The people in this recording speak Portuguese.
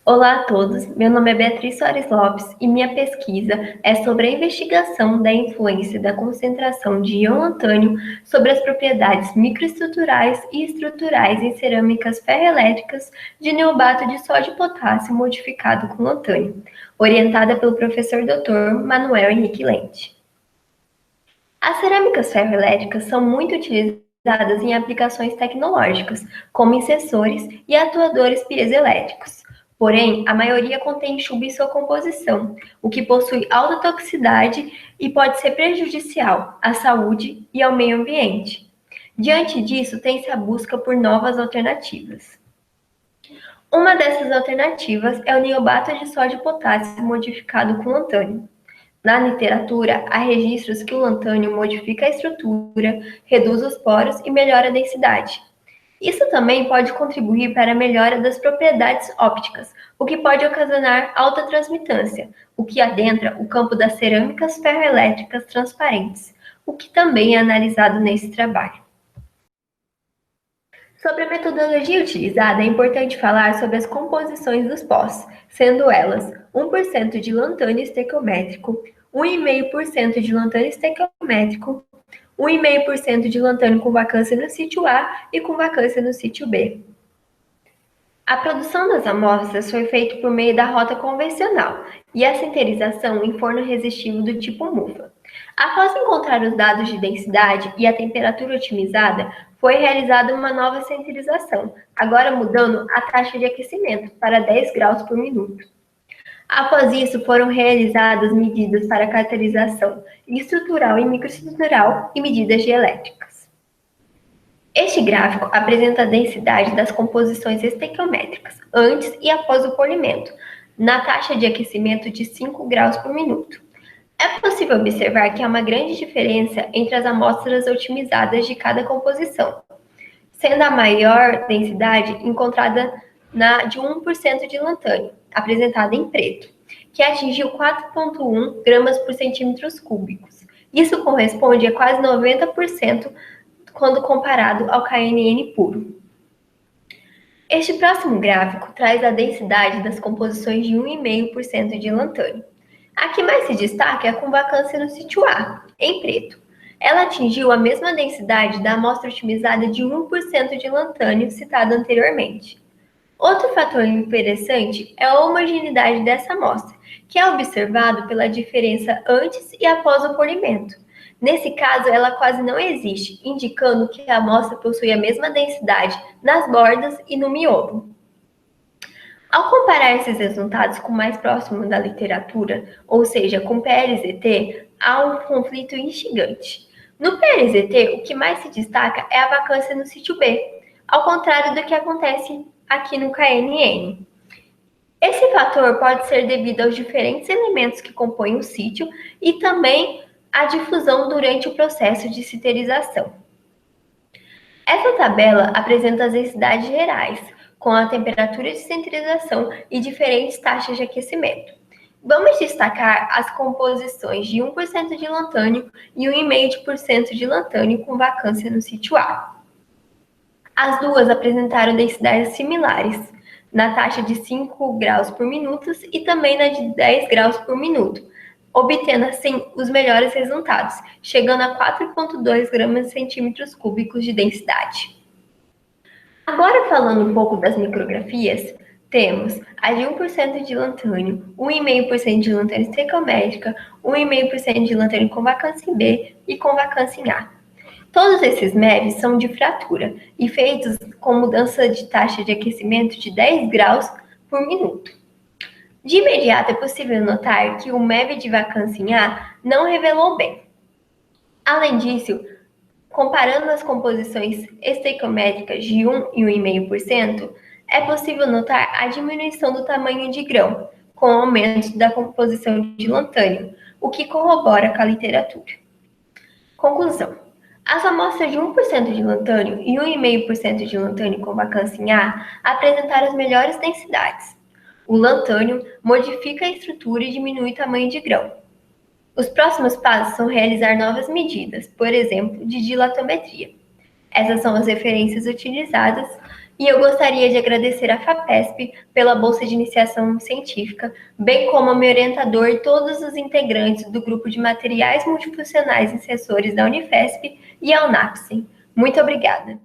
Olá a todos, meu nome é Beatriz Soares Lopes e minha pesquisa é sobre a investigação da influência da concentração de íon lantânio sobre as propriedades microestruturais e estruturais em cerâmicas ferroelétricas de neobato de sódio e potássio modificado com lantânio, orientada pelo professor Dr. Manuel Henrique Lente. As cerâmicas ferroelétricas são muito utilizadas em aplicações tecnológicas, como em sensores e atuadores piezoelétricos. Porém, a maioria contém chumbo em sua composição, o que possui alta toxicidade e pode ser prejudicial à saúde e ao meio ambiente. Diante disso, tem-se a busca por novas alternativas. Uma dessas alternativas é o niobato de sódio e potássio modificado com lantânio. Na literatura, há registros que o lantânio modifica a estrutura, reduz os poros e melhora a densidade. Isso também pode contribuir para a melhora das propriedades ópticas, o que pode ocasionar alta transmitância, o que adentra o campo das cerâmicas ferroelétricas transparentes, o que também é analisado nesse trabalho. Sobre a metodologia utilizada, é importante falar sobre as composições dos pós, sendo elas 1% de lantânio estequiométrico, 1,5% de lantânio estequiométrico, 1,5% de lantânio com vacância no sítio A e com vacância no sítio B. A produção das amostras foi feita por meio da rota convencional e a sinterização em forno resistivo do tipo MUFA. Após encontrar os dados de densidade e a temperatura otimizada, foi realizada uma nova sinterização, agora mudando a taxa de aquecimento para 10 graus por minuto. Após isso, foram realizadas medidas para caracterização estrutural e microestrutural e medidas dielétricas. Este gráfico apresenta a densidade das composições estequiométricas antes e após o polimento, na taxa de aquecimento de 5 graus por minuto. É possível observar que há uma grande diferença entre as amostras otimizadas de cada composição, sendo a maior densidade encontrada na de 1% de lantânio, apresentada em preto, que atingiu 4,1 gramas por centímetros cúbicos. Isso corresponde a quase 90% quando comparado ao KNN puro. Este próximo gráfico traz a densidade das composições de 1,5% de lantânio. A que mais se destaca é a com vacância no sítio A, em preto. Ela atingiu a mesma densidade da amostra otimizada de 1% de lantânio citada anteriormente. Outro fator interessante é a homogeneidade dessa amostra, que é observado pela diferença antes e após o polimento. Nesse caso, ela quase não existe, indicando que a amostra possui a mesma densidade nas bordas e no miolo. Ao comparar esses resultados com o mais próximo da literatura, ou seja, com PLZT, há um conflito instigante. No PLZT, o que mais se destaca é a vacância no sítio B, ao contrário do que acontece aqui no KNN. Esse fator pode ser devido aos diferentes elementos que compõem o sítio e também à difusão durante o processo de sinterização. Essa tabela apresenta as densidades gerais, com a temperatura de sinterização e diferentes taxas de aquecimento. Vamos destacar as composições de 1% de lantânio e 1,5% de lantânio com vacância no sítio A. As duas apresentaram densidades similares, na taxa de 5 graus por minuto e também na de 10 graus por minuto, obtendo assim os melhores resultados, chegando a 4,2 gramas por centímetros cúbicos de densidade. Agora falando um pouco das micrografias, temos a de 1% de lantânio, 1,5% de lantânio estequiométrica, 1,5% de lantânio com vacância em B e com vacância em A. Todos esses MEVs são de fratura e feitos com mudança de taxa de aquecimento de 10 graus por minuto. De imediato é possível notar que o MEV de vacância em A não revelou bem. Além disso, comparando as composições estequiométricas de 1 e 1,5%, é possível notar a diminuição do tamanho de grão, com o aumento da composição de lantânio, o que corrobora com a literatura. Conclusão. As amostras de 1% de lantânio e 1,5% de lantânio com vacância em A apresentaram as melhores densidades. O lantânio modifica a estrutura e diminui o tamanho de grão. Os próximos passos são realizar novas medidas, por exemplo, de dilatometria. Essas são as referências utilizadas E eu gostaria de agradecer à FAPESP pela bolsa de iniciação científica, bem como ao meu orientador e todos os integrantes do grupo de materiais multifuncionais em sensores da Unifesp e ao NAPSEM. Muito obrigada!